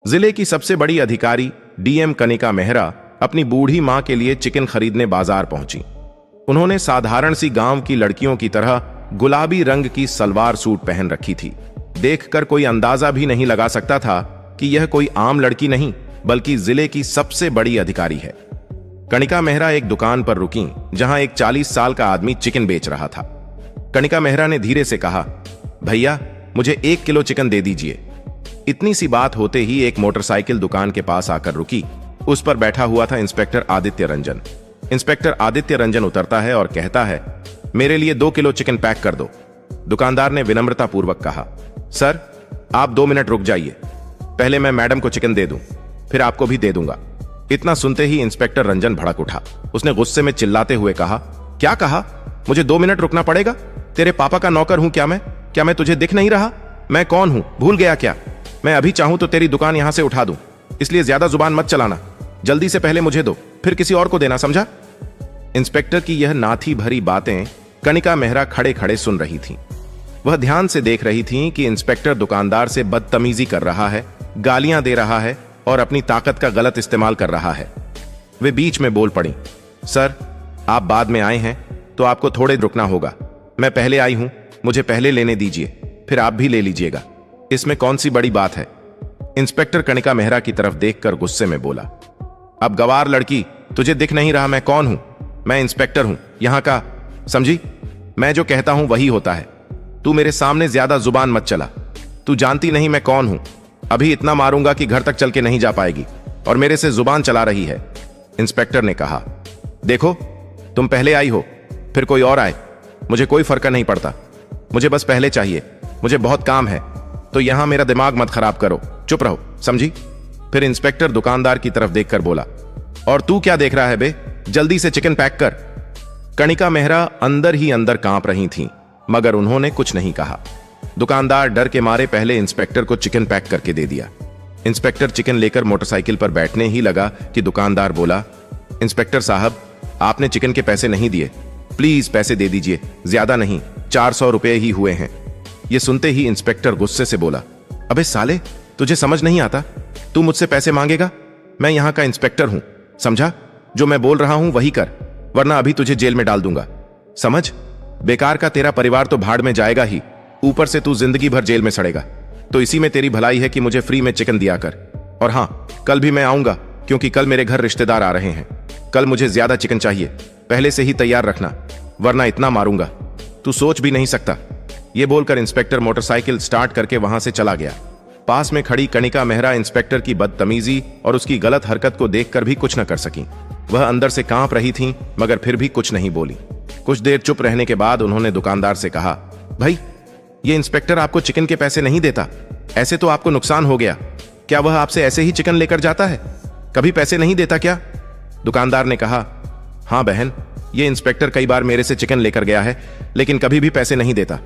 जिले की सबसे बड़ी अधिकारी डीएम कनिका मेहरा अपनी बूढ़ी मां के लिए चिकन खरीदने बाजार पहुंची। उन्होंने साधारण सी गांव की लड़कियों की तरह गुलाबी रंग की सलवार सूट पहन रखी थी। देखकर कोई अंदाजा भी नहीं लगा सकता था कि यह कोई आम लड़की नहीं बल्कि जिले की सबसे बड़ी अधिकारी है। कनिका मेहरा एक दुकान पर रुकी जहां एक 40 साल का आदमी चिकन बेच रहा था। कनिका मेहरा ने धीरे से कहा, भैया मुझे 1 किलो चिकन दे दीजिए। इतनी सी बात होते ही एक मोटरसाइकिल दुकान के पास आकर रुकी। उस पर बैठा हुआ था इंस्पेक्टर आदित्य रंजन। इंस्पेक्टर आदित्य रंजन उतरता है और कहता है, मेरे लिए 2 किलो चिकन पैक कर दो। दुकानदार ने विनम्रता पूर्वक कहा, सर आप 2 मिनट रुक जाइए, पहले मैं मैडम को चिकन दे दूं, फिर आपको भी दे दूंगा। इतना सुनते ही इंस्पेक्टर रंजन भड़क उठा। उसने गुस्से में चिल्लाते हुए कहा, क्या कहा? मुझे 2 मिनट रुकना पड़ेगा? तेरे पापा का नौकर हूं क्या मैं तुझे दिख नहीं रहा? मैं कौन हूं, भूल गया क्या? मैं अभी चाहूं तो तेरी दुकान यहां से उठा दूं, इसलिए ज्यादा जुबान मत चलाना। जल्दी से पहले मुझे दो, फिर किसी और को देना, समझा? इंस्पेक्टर की यह नाथी भरी बातें कनिका मेहरा खड़े खड़े सुन रही थी। वह ध्यान से देख रही थी कि इंस्पेक्टर दुकानदार से बदतमीजी कर रहा है, गालियां दे रहा है और अपनी ताकत का गलत इस्तेमाल कर रहा है। वे बीच में बोल पड़ी, सर आप बाद में आए हैं तो आपको थोड़े रुकना होगा। मैं पहले आई हूं, मुझे पहले लेने दीजिए, फिर आप भी ले लीजिएगा। इसमें कौन सी बड़ी बात है? इंस्पेक्टर कनिका मेहरा की तरफ देखकर गुस्से में बोला, अब गवार लड़की, तुझे दिख नहीं रहा मैं कौन हूं? मैं इंस्पेक्टर हूं यहां का, समझी? मैं जो कहता हूं वही होता है। तू मेरे सामने ज्यादा जुबान मत चला। तू जानती नहीं मैं कौन हूं। अभी इतना मारूंगा कि घर तक चल के नहीं जा पाएगी और मेरे से जुबान चला रही है। इंस्पेक्टर ने कहा, देखो तुम पहले आई हो फिर कोई और आए, मुझे कोई फर्क नहीं पड़ता। मुझे बस पहले चाहिए, मुझे बहुत काम है, तो यहां मेरा दिमाग मत खराब करो, चुप रहो, समझी? फिर इंस्पेक्टर दुकानदार की तरफ देखकर बोला, और तू क्या देख रहा है बे, जल्दी से चिकन पैक कर। कनिका मेहरा अंदर ही अंदर कांप रही थीं, मगर उन्होंने कुछ नहीं कहा। दुकानदार डर के मारे पहले इंस्पेक्टर को चिकन पैक करके दे दिया। इंस्पेक्टर चिकन लेकर मोटरसाइकिल पर बैठने ही लगा कि दुकानदार बोला, इंस्पेक्टर साहब आपने चिकन के पैसे नहीं दिए, प्लीज पैसे दे दीजिए, ज्यादा नहीं, 400 रुपए ही हुए हैं। यह सुनते ही इंस्पेक्टर गुस्से से बोला, अबे साले तुझे समझ नहीं आता? तू मुझसे पैसे मांगेगा? मैं यहां का इंस्पेक्टर हूं, समझा? जो मैं बोल रहा हूं वही कर, वरना अभी तुझे जेल में डाल दूंगा, समझ? बेकार का तेरा परिवार तो भाड़ में जाएगा ही, ऊपर से तू जिंदगी भर जेल में सड़ेगा। तो इसी में तेरी भलाई है कि मुझे फ्री में चिकन दिया कर। और हां, कल भी मैं आऊंगा, क्योंकि कल मेरे घर रिश्तेदार आ रहे हैं। कल मुझे ज्यादा चिकन चाहिए, पहले से ही तैयार रखना, वरना इतना मारूंगा तू सोच भी नहीं सकता। यह बोलकर इंस्पेक्टर मोटरसाइकिल स्टार्ट करके वहां से चला गया। पास में खड़ी कनिका मेहरा इंस्पेक्टर की बदतमीजी और उसकी गलत हरकत को देखकर भी कुछ न कर सकी। वह अंदर से कांप रही थीं, मगर फिर भी कुछ नहीं बोली। कुछ देर चुप रहने के बाद उन्होंने दुकानदार से कहा, भाई ये इंस्पेक्टर आपको चिकन के पैसे नहीं देता, ऐसे तो आपको नुकसान हो गया। क्या वह आपसे ऐसे ही चिकन लेकर जाता है, कभी पैसे नहीं देता क्या? दुकानदार ने कहा, हां बहन, ये इंस्पेक्टर कई बार मेरे से चिकन लेकर गया है, लेकिन कभी भी पैसे नहीं देता।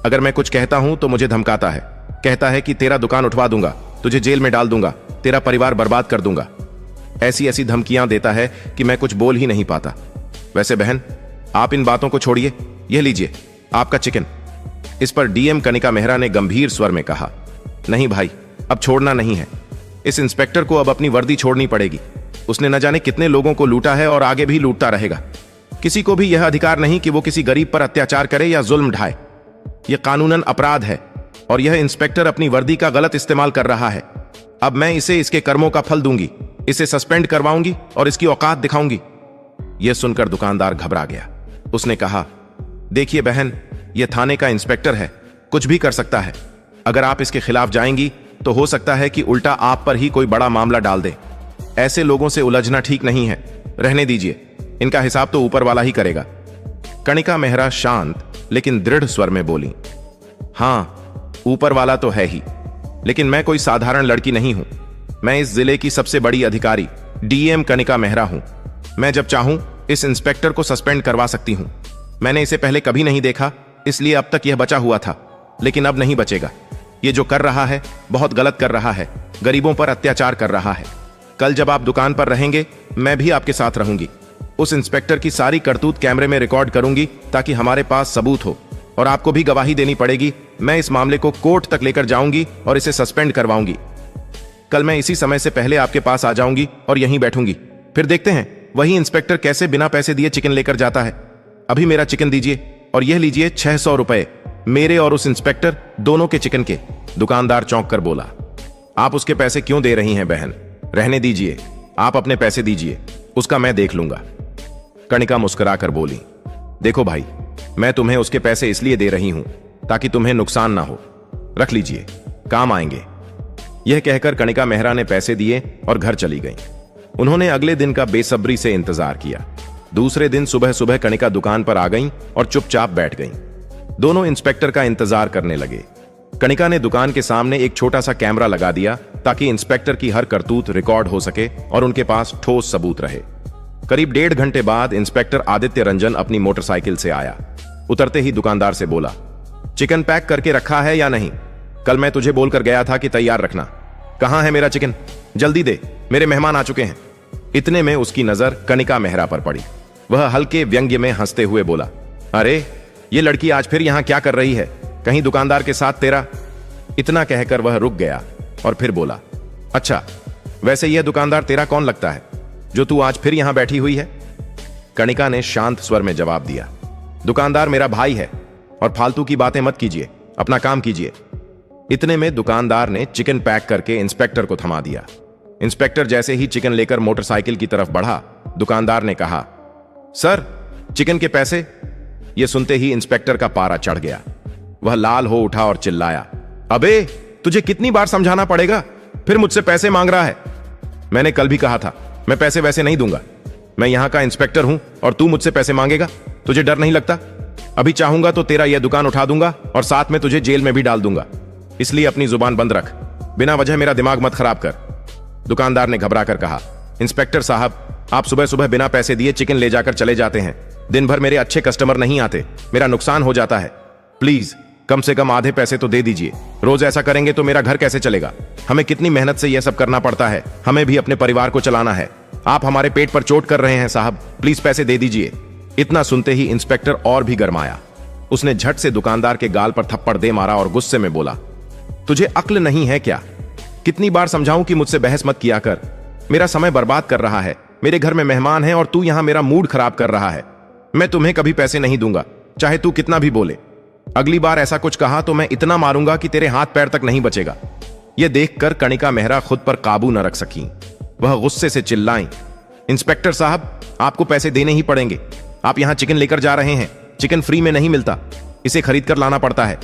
अगर मैं कुछ कहता हूं तो मुझे धमकाता है, कहता है कि तेरा दुकान उठवा दूंगा, तुझे जेल में डाल दूंगा, तेरा परिवार बर्बाद कर दूंगा। ऐसी ऐसी धमकियां देता है कि मैं कुछ बोल ही नहीं पाता। वैसे बहन आप इन बातों को छोड़िए, यह लीजिए आपका चिकन। इस पर डीएम कनिका मेहरा ने गंभीर स्वर में कहा, नहीं भाई, अब छोड़ना नहीं है। इस इंस्पेक्टर को अब अपनी वर्दी छोड़नी पड़ेगी। उसने न जाने कितने लोगों को लूटा है और आगे भी लूटता रहेगा। किसी को भी यह अधिकार नहीं कि वो किसी गरीब पर अत्याचार करे या जुल्म ढाए। यह कानूनन अपराध है और यह इंस्पेक्टर अपनी वर्दी का गलत इस्तेमाल कर रहा है। अब मैं इसे इसके कर्मों का फल दूंगी, इसे सस्पेंड करवाऊंगी और इसकी औकात दिखाऊंगी। यह सुनकर दुकानदार घबरा गया। उसने कहा, देखिए बहन, यह थाने का इंस्पेक्टर है, कुछ भी कर सकता है। अगर आप इसके खिलाफ जाएंगी तो हो सकता है कि उल्टा आप पर ही कोई बड़ा मामला डाल दे। ऐसे लोगों से उलझना ठीक नहीं है, रहने दीजिए, इनका हिसाब तो ऊपर वाला ही करेगा। कनिका मेहरा शांत लेकिन दृढ़ स्वर में बोली, हां ऊपर वाला तो है ही, लेकिन मैं कोई साधारण लड़की नहीं हूं। मैं इस जिले की सबसे बड़ी अधिकारी डीएम कनिका मेहरा हूं। मैं जब चाहूं इस इंस्पेक्टर को सस्पेंड करवा सकती हूं। मैंने इसे पहले कभी नहीं देखा, इसलिए अब तक यह बचा हुआ था, लेकिन अब नहीं बचेगा। ये जो कर रहा है बहुत गलत कर रहा है, गरीबों पर अत्याचार कर रहा है। कल जब आप दुकान पर रहेंगे मैं भी आपके साथ रहूंगी। उस इंस्पेक्टर की सारी करतूत कैमरे में रिकॉर्ड करूंगी ताकि हमारे पास सबूत हो, और आपको भी गवाही देनी पड़ेगी। मैं इस मामले को कोर्ट तक लेकर जाऊंगी और इसे सस्पेंड करवाऊंगी। कल मैं इसी समय से पहले आपके पास आ जाऊंगी और यहीं बैठूंगी। फिर देखते हैं वही इंस्पेक्टर कैसे बिना पैसे दिए चिकन लेकर जाता है। अभी मेरा चिकन दीजिए और यह लीजिए 600 रुपए, मेरे और उस इंस्पेक्टर दोनों के चिकन के। दुकानदार चौंक कर बोला, आप उसके पैसे क्यों दे रही हैं बहन? रहने दीजिए, आप अपने पैसे दीजिए, उसका मैं देख लूंगा। कणिका मुस्कुराकर बोली, देखो भाई, मैं तुम्हें उसके पैसे इसलिए दे रही हूं ताकि तुम्हें नुकसान ना हो। रख लीजिए, काम आएंगे। यह कहकर कणिका मेहरा ने पैसे दिए और घर चली गई। उन्होंने अगले दिन का बेसब्री से इंतजार किया। दूसरे दिन सुबह सुबह कणिका दुकान पर आ गई और चुपचाप बैठ गई। दोनों इंस्पेक्टर का इंतजार करने लगे। कणिका ने दुकान के सामने एक छोटा सा कैमरा लगा दिया ताकि इंस्पेक्टर की हर करतूत रिकॉर्ड हो सके और उनके पास ठोस सबूत रहे। करीब 1.5 घंटे बाद इंस्पेक्टर आदित्य रंजन अपनी मोटरसाइकिल से आया। उतरते ही दुकानदार से बोला, चिकन पैक करके रखा है या नहीं? कल मैं तुझे बोलकर गया था कि तैयार रखना। कहां है मेरा चिकन? जल्दी दे, मेरे मेहमान आ चुके हैं। इतने में उसकी नजर कणिका मेहरा पर पड़ी। वह हल्के व्यंग्य में हंसते हुए बोला, अरे ये लड़की आज फिर यहां क्या कर रही है? कहीं दुकानदार के साथ तेरा? इतना कहकर वह रुक गया और फिर बोला, अच्छा वैसे यह दुकानदार तेरा कौन लगता है जो तू आज फिर यहां बैठी हुई है? कणिका ने शांत स्वर में जवाब दिया, दुकानदार मेरा भाई है और फालतू की बातें मत कीजिए, अपना काम कीजिए। इतने में दुकानदार ने चिकन पैक करके इंस्पेक्टर को थमा दिया। इंस्पेक्टर जैसे ही चिकन लेकर मोटरसाइकिल की तरफ बढ़ा, दुकानदार ने कहा, सर चिकन के पैसे। यह सुनते ही इंस्पेक्टर का पारा चढ़ गया। वह लाल हो उठा और चिल्लाया, अबे तुझे कितनी बार समझाना पड़ेगा, फिर मुझसे पैसे मांग रहा है? मैंने कल भी कहा था मैं पैसे वैसे नहीं दूंगा। मैं यहां का इंस्पेक्टर हूं और तू मुझसे पैसे मांगेगा? तुझे डर नहीं लगता? अभी चाहूंगा तो तेरा यह दुकान उठा दूंगा और साथ में तुझे जेल में भी डाल दूंगा। इसलिए अपनी जुबान बंद रख, बिना वजह मेरा दिमाग मत खराब कर। दुकानदार ने घबरा कर कहा, इंस्पेक्टर साहब, आप सुबह सुबह बिना पैसे दिए चिकन ले जाकर चले जाते हैं। दिन भर मेरे अच्छे कस्टमर नहीं आते, मेरा नुकसान हो जाता है। प्लीज कम से कम आधे पैसे तो दे दीजिए। रोज ऐसा करेंगे तो मेरा घर कैसे चलेगा? हमें कितनी मेहनत से यह सब करना पड़ता है, हमें भी अपने परिवार को चलाना है। आप हमारे पेट पर चोट कर रहे हैं साहब, प्लीज पैसे दे दीजिए। इतना सुनते ही इंस्पेक्टर और भी गरमाया। उसने झट से दुकानदार के गाल पर थप्पड़ दे मारा और गुस्से में बोला, तुझे अक्ल नहीं है क्या? कितनी बार समझाऊं कि मुझसे बहस मत किया कर? मेरा समय बर्बाद कर रहा है, मेरे घर में मेहमान हैं और तू यहां मेरा मूड खराब कर रहा है। मैं तुम्हें कभी पैसे नहीं दूंगा, चाहे तू कितना भी बोले। अगली बार ऐसा कुछ कहा तो मैं इतना मारूंगा कि तेरे हाथ पैर तक नहीं बचेगा। यह देखकर कणिका मेहरा खुद पर काबू न रख सकी। वह गुस्से से चिल्लाई, इंस्पेक्टर साहब, आपको पैसे देने ही पड़ेंगे। आप यहां चिकन लेकर जा रहे हैं, चिकन फ्री में नहीं मिलता, इसे खरीद कर लाना पड़ता है।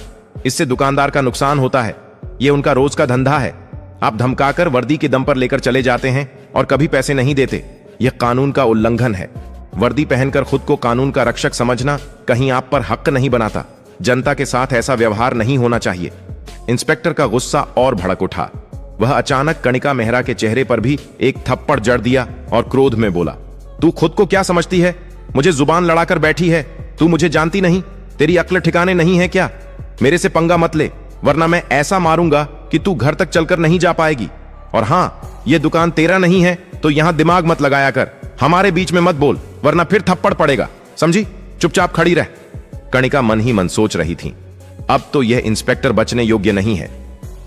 इससे दुकानदार का नुकसान होता है, यह उनका रोज का धंधा है। आप धमकाकर वर्दी के दम पर लेकर चले जाते हैं और कभी पैसे नहीं देते। यह कानून का उल्लंघन है। वर्दी पहनकर खुद को कानून का रक्षक समझना कहीं आप पर हक नहीं बनाता। जनता के साथ ऐसा व्यवहार नहीं होना चाहिए। इंस्पेक्टर का गुस्सा और भड़क उठा। वह अचानक कणिका मेहरा के चेहरे पर भी एक थप्पड़ जड़ दिया और क्रोध में बोला, तू खुद को क्या समझती है? मुझे जुबान लड़ाकर बैठी है। तू मुझे जानती नहीं? तेरी अक्ल ठिकाने नहीं है क्या? मेरे से पंगा मत ले, वरना मैं ऐसा मारूंगा कि तू घर तक चलकर नहीं जा पाएगी। और हां, यह दुकान तेरा नहीं है तो यहां दिमाग मत लगाया कर। हमारे बीच में मत बोल, वरना फिर थप्पड़ पड़ेगा, समझी? चुपचाप खड़ी रह। कणिका मन ही मन सोच रही थी, अब तो यह इंस्पेक्टर बचने योग्य नहीं है।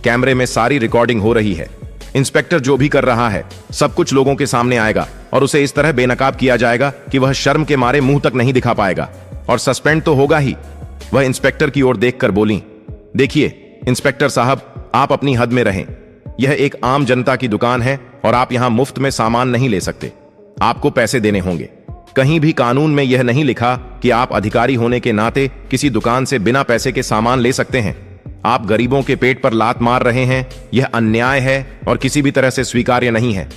कैमरे में सारी रिकॉर्डिंग हो रही है। इंस्पेक्टर जो भी कर रहा है सब कुछ लोगों के सामने आएगा और उसे इस तरह बेनकाब किया जाएगा कि वह शर्म के मारे मुंह तक नहीं दिखा पाएगा और सस्पेंड तो होगा ही। वह इंस्पेक्टर की ओर देखकर बोली, देखिए इंस्पेक्टर साहब, आप अपनी हद में रहें। यह एक आम जनता की दुकान है और आप यहां मुफ्त में सामान नहीं ले सकते, आपको पैसे देने होंगे। कहीं भी कानून में यह नहीं लिखा कि आप अधिकारी होने के नाते किसी दुकान से बिना पैसे के सामान ले सकते हैं। आप गरीबों के पेट पर लात मार रहे हैं, यह अन्याय है और किसी भी तरह से स्वीकार्य नहीं है।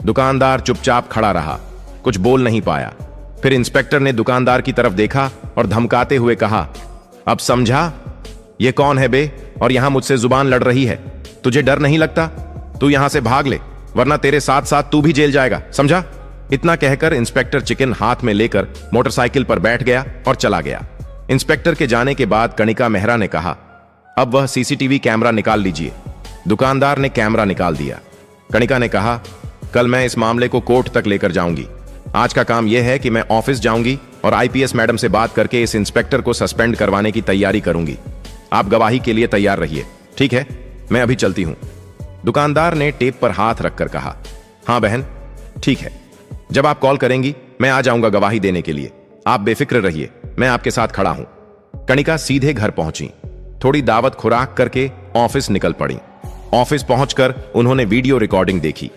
दुकानदार चुपचाप खड़ा रहा, कुछ बोल नहीं पाया। फिर इंस्पेक्टर ने दुकानदार की तरफ देखा और धमकाते हुए कहा, अब समझा यह कौन है बे और यहां मुझसे जुबान लड़ रही है? तुझे डर नहीं लगता? तू यहां से भाग ले, वरना तेरे साथ साथ तू भी जेल जाएगा, समझा? इतना कहकर इंस्पेक्टर चिकन हाथ में लेकर मोटरसाइकिल पर बैठ गया और चला गया। इंस्पेक्टर के जाने के बाद कणिका मेहरा ने कहा, अब वह सीसीटीवी कैमरा निकाल लीजिए। दुकानदार ने कैमरा निकाल दिया। कणिका ने कहा, कल मैं इस मामले को कोर्ट तक लेकर जाऊंगी। आज का काम यह है कि मैं ऑफिस जाऊंगी और आईपीएस मैडम से बात करके इस इंस्पेक्टर को सस्पेंड करवाने की तैयारी करूंगी। आप गवाही के लिए तैयार रहिए, ठीक है? मैं अभी चलती हूं। दुकानदार ने टेप पर हाथ रखकर कहा, हाँ बहन, ठीक है, जब आप कॉल करेंगी मैं आ जाऊंगा गवाही देने के लिए। आप बेफिक्र रहिए, मैं आपके साथ खड़ा हूं। कणिका सीधे घर पहुंची। थोड़ी दावत खुराक करके ऑफिस निकल पड़ी। ऑफिस पहुंचकर उन्होंने वीडियो रिकॉर्डिंग देखी।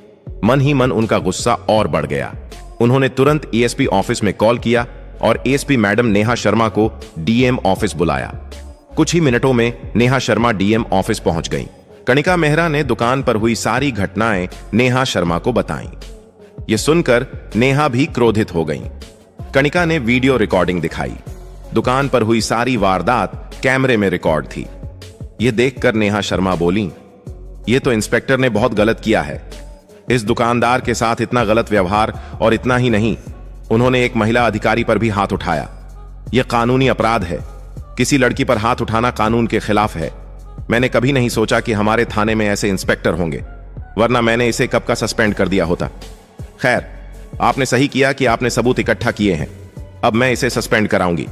मन ही मन उनका गुस्सा और बढ़ गया। उन्होंने तुरंत एएसपी ऑफिस में कॉल किया और एएसपी मैडम नेहा शर्मा को डीएम ऑफिस बुलाया। कुछ ही मिनटों में नेहा शर्मा डीएम ऑफिस पहुंच गईं। कणिका मेहरा ने दुकान पर हुई सारी घटनाएं नेहा शर्मा को बताईं। ये सुनकर नेहा भी क्रोधित हो गईं। कणिका ने वीडियो रिकॉर्डिंग दिखाई। दुकान पर हुई सारी वारदात कैमरे में रिकॉर्ड थी। यह देखकर नेहा शर्मा बोली, ये तो इंस्पेक्टर ने बहुत गलत किया है। इस दुकानदार के साथ इतना गलत व्यवहार, और इतना ही नहीं, उन्होंने एक महिला अधिकारी पर भी हाथ उठाया। यह कानूनी अपराध है। किसी लड़की पर हाथ उठाना कानून के खिलाफ है। मैंने कभी नहीं सोचा कि हमारे थाने में ऐसे इंस्पेक्टर होंगे, वरना मैंने इसे कब का सस्पेंड कर दिया होता। खैर, आपने सही किया कि आपने सबूत इकट्ठा किए हैं। अब मैं इसे सस्पेंड कराऊंगी।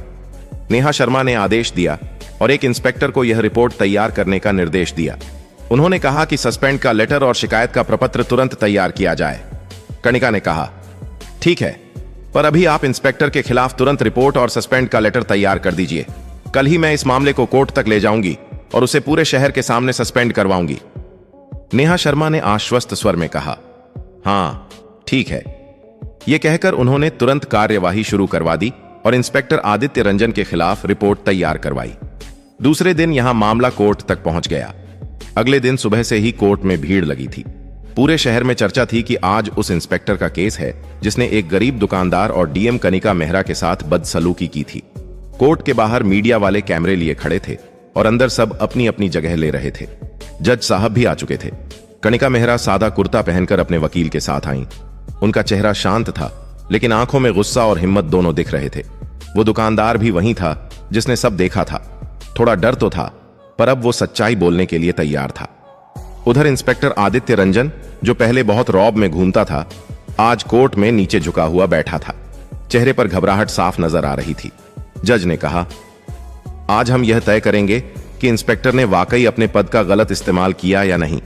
नेहा शर्मा ने आदेश दिया और एक इंस्पेक्टर को यह रिपोर्ट तैयार करने का निर्देश दिया। उन्होंने कहा कि सस्पेंड का लेटर और शिकायत का प्रपत्र तुरंत तैयार किया जाए। कणिका ने कहा, ठीक है, पर अभी आप इंस्पेक्टर के खिलाफ तुरंत रिपोर्ट और सस्पेंड का लेटर तैयार कर दीजिए। कल ही मैं इस मामले को कोर्ट तक ले जाऊंगी और उसे पूरे शहर के सामने सस्पेंड करवाऊंगी। नेहा शर्मा ने आश्वस्त स्वर में कहा, हाँ ठीक है। यह कहकर उन्होंने तुरंत कार्यवाही शुरू करवा दी और इंस्पेक्टर आदित्य रंजन के खिलाफ रिपोर्ट तैयार करवाई। दूसरे दिन यहां मामला कोर्ट तक पहुंच गया। अगले दिन सुबह से ही कोर्ट में भीड़ लगी थी। पूरे शहर में चर्चा थी कि आज उस इंस्पेक्टर का केस है जिसने एक गरीब दुकानदार और डीएम कणिका मेहरा के साथ बदसलूकी की थी। कोर्ट के बाहर मीडिया वाले कैमरे लिए खड़े थे और अंदर सब अपनी अपनी जगह ले रहे थे। जज साहब भी आ चुके थे। कणिका मेहरा सादा कुर्ता पहनकर अपने वकील के साथ आईं। उनका चेहरा शांत था, लेकिन आंखों में गुस्सा और हिम्मत दोनों दिख रहे थे। वो दुकानदार भी वही था जिसने सब देखा था। थोड़ा डर तो था, पर अब वो सच्चाई बोलने के लिए तैयार था। उधर इंस्पेक्टर आदित्य रंजन, जो पहले बहुत रौब में घूमता था, आज कोर्ट में नीचे झुका हुआ बैठा था। चेहरे पर घबराहट साफ नजर आ रही थी। जज ने कहा, आज हम यह तय करेंगे कि इंस्पेक्टर ने वाकई अपने पद का गलत इस्तेमाल किया या नहीं,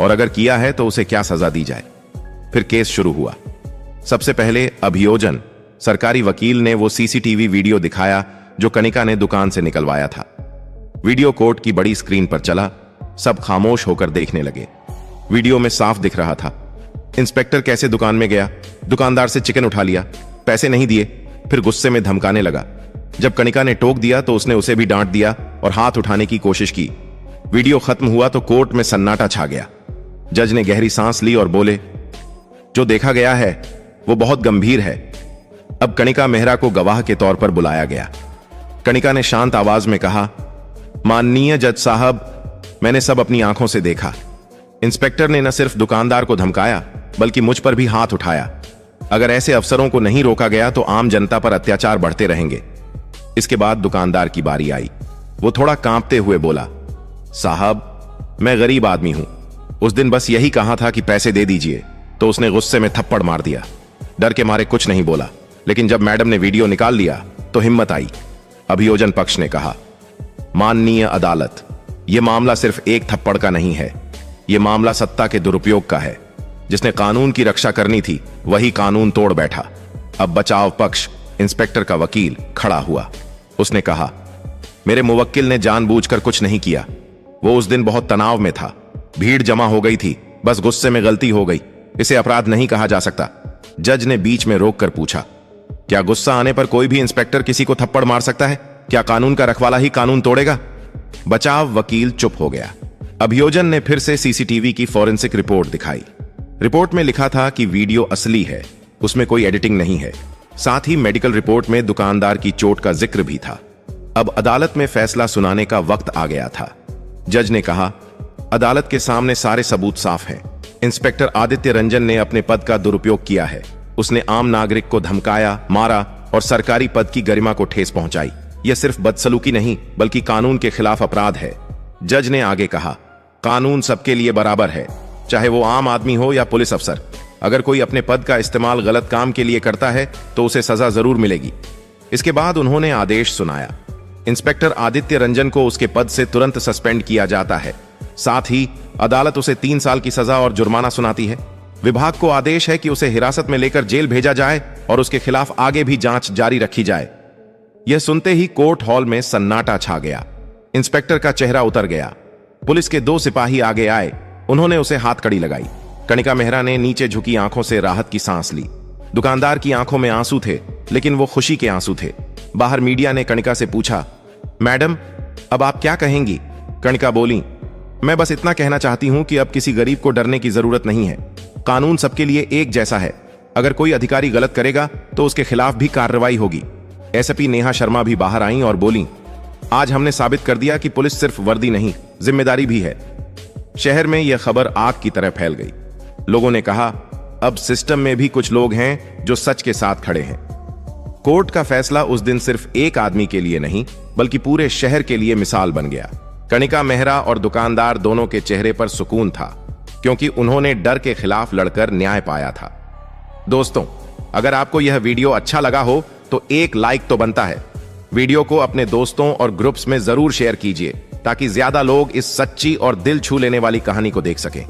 और अगर किया है तो उसे क्या सजा दी जाए। फिर केस शुरू हुआ। सबसे पहले अभियोजन सरकारी वकील ने वो सीसीटीवी वीडियो दिखाया जो कणिका ने दुकान से निकलवाया था। वीडियो कोर्ट की बड़ी स्क्रीन पर चला। सब खामोश होकर देखने लगे। वीडियो में साफ दिख रहा था इंस्पेक्टर कैसे दुकान में गया, दुकानदार से चिकन उठा लिया, पैसे नहीं दिए, फिर गुस्से में धमकाने लगा। जब कणिका ने टोक दिया तो उसने उसे भी डांट दिया और हाथ उठाने की कोशिश की। वीडियो खत्म हुआ तो कोर्ट में सन्नाटा छा गया। जज ने गहरी सांस ली और बोले, जो देखा गया है वो बहुत गंभीर है। अब कणिका मेहरा को गवाह के तौर पर बुलाया गया। कणिका ने शांत आवाज में कहा, माननीय जज साहब, मैंने सब अपनी आंखों से देखा। इंस्पेक्टर ने न सिर्फ दुकानदार को धमकाया बल्कि मुझ पर भी हाथ उठाया। अगर ऐसे अफसरों को नहीं रोका गया तो आम जनता पर अत्याचार बढ़ते रहेंगे। इसके बाद दुकानदार की बारी आई। वो थोड़ा कांपते हुए बोला, साहब, मैं गरीब आदमी हूं। उस दिन बस यही कहा था कि पैसे दे दीजिए, तो उसने गुस्से में थप्पड़ मार दिया। डर के मारे कुछ नहीं बोला, लेकिन जब मैडम ने वीडियो निकाल लिया तो हिम्मत आई। अभियोजन पक्ष ने कहा, माननीय अदालत, यह मामला सिर्फ एक थप्पड़ का नहीं है। यह मामला सत्ता के दुरुपयोग का है। जिसने कानून की रक्षा करनी थी वही कानून तोड़ बैठा। अब बचाव पक्ष इंस्पेक्टर का वकील खड़ा हुआ। उसने कहा, मेरे मुवक्किल ने जानबूझकर कुछ नहीं किया। वो उस दिन बहुत तनाव में था। भीड़ जमा हो गई थी, बस गुस्से में गलती हो गई। इसे अपराध नहीं कहा जा सकता। जज ने बीच में रोककर पूछा, क्या गुस्सा आने पर कोई भी इंस्पेक्टर किसी को थप्पड़ मार सकता है? क्या कानून का रखवाला ही कानून तोड़ेगा? बचाव वकील चुप हो गया। अभियोजन ने फिर से सीसीटीवी की फॉरेंसिक रिपोर्ट दिखाई। रिपोर्ट में लिखा था कि वीडियो असली है, उसमें कोई एडिटिंग नहीं है। साथ ही मेडिकल रिपोर्ट में दुकानदार की चोट का जिक्र भी था। अब अदालत में फैसला सुनाने का वक्त आ गया था। जज ने कहा, अदालत के सामने सारे सबूत साफ हैं। इंस्पेक्टर आदित्य रंजन ने अपने पद का दुरुपयोग किया है। उसने आम नागरिक को धमकाया, मारा और सरकारी पद की गरिमा को ठेस पहुंचाई। यह सिर्फ बदसलूकी नहीं बल्कि कानून के खिलाफ अपराध है। जज ने आगे कहा, कानून सबके लिए बराबर है, चाहे वो आम आदमी हो या पुलिस अफसर। अगर कोई अपने पद का इस्तेमाल गलत काम के लिए करता है तो उसे सजा जरूर मिलेगी। इसके बाद उन्होंने आदेश सुनाया। इंस्पेक्टर आदित्य रंजन को उसके पद से तुरंत सस्पेंड किया जाता है साथ ही अदालत उसे 3 साल की सजा और जुर्माना सुनाती है। विभाग को आदेश है कि उसे हिरासत में लेकर जेल भेजा जाए और उसके खिलाफ आगे भी जांच जारी रखी जाए। यह सुनते ही कोर्ट हॉल में सन्नाटा छा गया। इंस्पेक्टर का चेहरा उतर गया। पुलिस के 2 सिपाही आगे आए। उन्होंने उसे हाथकड़ी लगाई। कणिका मेहरा ने नीचे झुकी आंखों से राहत की सांस ली। दुकानदार की आंखों में आंसू थे, लेकिन वो खुशी के आंसू थे। बाहर मीडिया ने कणिका से पूछा, मैडम अब आप क्या कहेंगी? कणिका बोली, मैं बस इतना कहना चाहती हूं कि अब किसी गरीब को डरने की जरूरत नहीं है। कानून सबके लिए एक जैसा है। अगर कोई अधिकारी गलत करेगा तो उसके खिलाफ भी कार्रवाई होगी। एसपी नेहा शर्मा भी बाहर आईं और बोली, आज हमने साबित कर दिया कि पुलिस सिर्फ वर्दी नहीं, जिम्मेदारी भी है। शहर में यह खबर आग की तरह फैल गई। लोगों ने कहा, अब सिस्टम में भी कुछ लोग हैं जो सच के साथ खड़े हैं। कोर्ट का फैसला उस दिन सिर्फ एक आदमी के लिए नहीं, बल्कि पूरे शहर के लिए मिसाल बन गया। कणिका मेहरा और दुकानदार दोनों के चेहरे पर सुकून था, क्योंकि उन्होंने डर के खिलाफ लड़कर न्याय पाया था। दोस्तों, अगर आपको यह वीडियो अच्छा लगा हो तो एक लाइक तो बनता है। वीडियो को अपने दोस्तों और ग्रुप्स में जरूर शेयर कीजिए, ताकि ज्यादा लोग इस सच्ची और दिल छू लेने वाली कहानी को देख सकें।